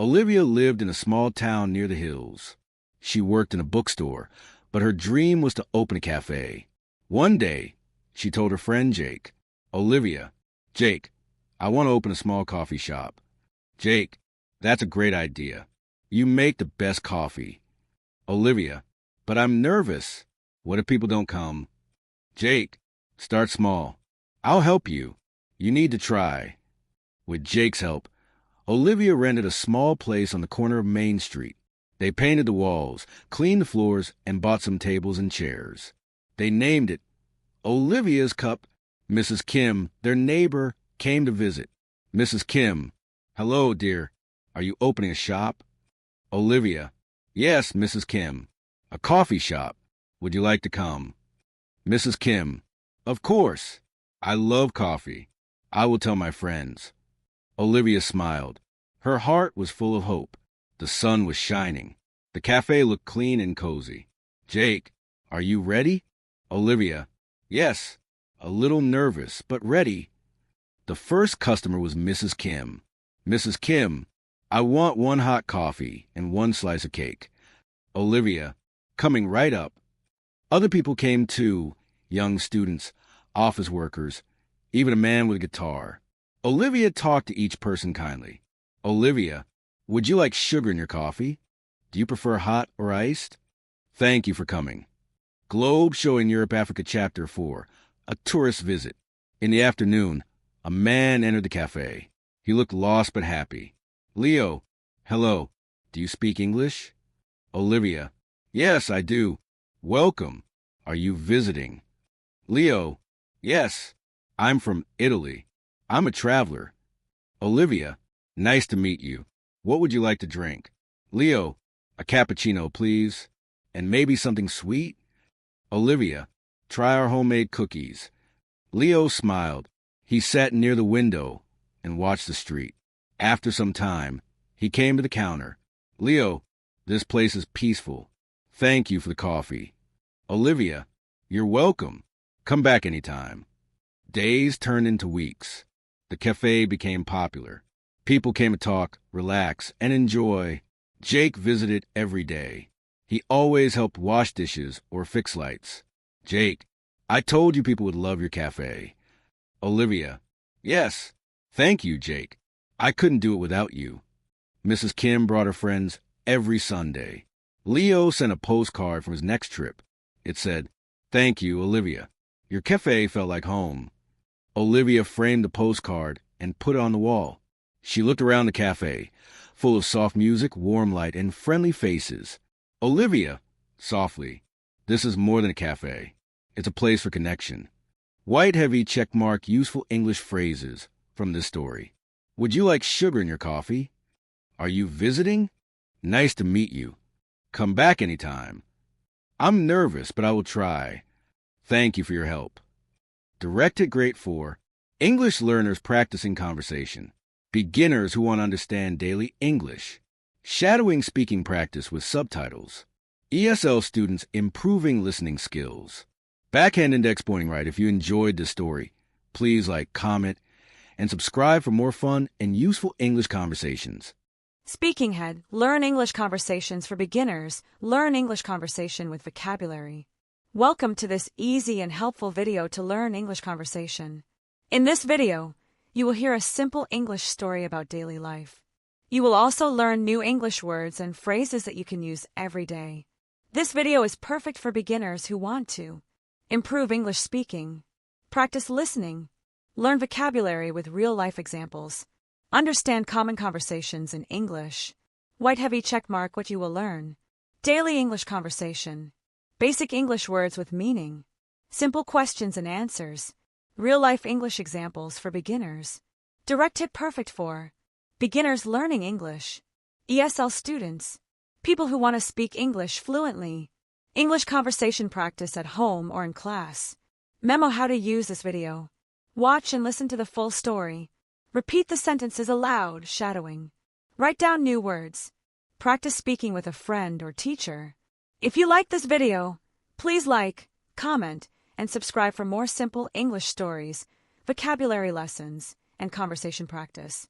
Olivia lived in a small town near the hills. She worked in a bookstore, but her dream was to open a cafe. One day, she told her friend Jake, "Olivia, Jake, I want to open a small coffee shop." "Jake, that's a great idea. You make the best coffee." "Olivia, but I'm nervous. What if people don't come?" "Jake, start small. I'll help you. You need to try." With Jake's help, Olivia rented a small place on the corner of Main Street. They painted the walls, cleaned the floors, and bought some tables and chairs. They named it Olivia's Cup. Mrs. Kim, their neighbor, came to visit. Mrs. Kim, "Hello, dear. Are you opening a shop?" Olivia, "Yes, Mrs. Kim. A coffee shop. Would you like to come?" Mrs. Kim, "Of course. I love coffee. I will tell my friends." Olivia smiled. Her heart was full of hope. The sun was shining. The cafe looked clean and cozy. "Jake, are you ready?" Olivia, "Yes. A little nervous, but ready." The first customer was Mrs. Kim. "Mrs. Kim, I want 1 hot coffee and 1 slice of cake." Olivia, coming right up. Other people came too, young students, office workers, even a man with a guitar. Olivia talked to each person kindly. "Olivia, would you like sugar in your coffee? Do you prefer hot or iced?" "Thank you for coming." Globe showing Europe Africa Chapter 4, a tourist visit. In the afternoon, a man entered the cafe. He looked lost but happy. "Leo, hello. Do you speak English?" Olivia, "Yes, I do. Welcome. Are you visiting?" Leo, "Yes. I'm from Italy. I'm a traveler." Olivia, "Nice to meet you. What would you like to drink?" Leo, "A cappuccino, please. And maybe something sweet?" Olivia, "Try our homemade cookies." Leo smiled. He sat near the window and watched the street. After some time, he came to the counter. "Leo, this place is peaceful. Thank you for the coffee." Olivia, "You're welcome. Come back anytime." Days turned into weeks. The cafe became popular. People came to talk, relax, and enjoy. Jake visited every day. He always helped wash dishes or fix lights. "Jake, I told you people would love your cafe." Olivia, "Yes. Thank you, Jake. I couldn't do it without you." Mrs. Kim brought her friends every Sunday. Leo sent a postcard from his next trip. It said, "Thank you, Olivia. Your cafe felt like home." Olivia framed the postcard and put it on the wall. She looked around the cafe, full of soft music, warm light, and friendly faces. "Olivia," softly, "this is more than a cafe. It's a place for connection." White heavy checkmark useful English phrases from this story. "Would you like sugar in your coffee?" "Are you visiting?" "Nice to meet you. Come back anytime." "I'm nervous, but I will try. Thank you for your help." Directed Grade 4, English learners practicing conversation. Beginners who want to understand daily English. Shadowing speaking practice with subtitles. ESL students improving listening skills. Backhand index pointing right. If you enjoyed this story, please like, comment, and subscribe for more fun and useful English conversations. Speaking Head, learn English conversations for beginners. Learn English conversation with vocabulary. Welcome to this easy and helpful video to learn English conversation. In this video, you will hear a simple English story about daily life. You will also learn new English words and phrases that you can use every day. This video is perfect for beginners who want to improve English speaking, practice listening, learn vocabulary with real-life examples, understand common conversations in English. White heavy checkmark what you will learn. Daily English conversation. Basic English words with meaning. Simple questions and answers. Real-life English examples for beginners. Direct hit perfect for beginners learning English. ESL students. People who want to speak English fluently. English conversation practice at home or in class. Memo how to use this video. Watch and listen to the full story. Repeat the sentences aloud, shadowing. Write down new words. Practice speaking with a friend or teacher. If you like this video, please like, comment, and subscribe for more simple English stories, vocabulary lessons, and conversation practice.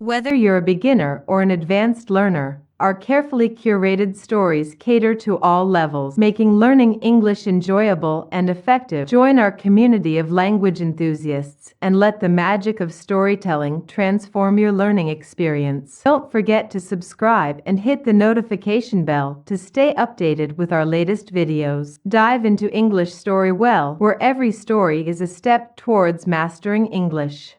Whether you're a beginner or an advanced learner, our carefully curated stories cater to all levels, making learning English enjoyable and effective. Join our community of language enthusiasts and let the magic of storytelling transform your learning experience. Don't forget to subscribe and hit the notification bell to stay updated with our latest videos. Dive into Englishstorywell, where every story is a step towards mastering English.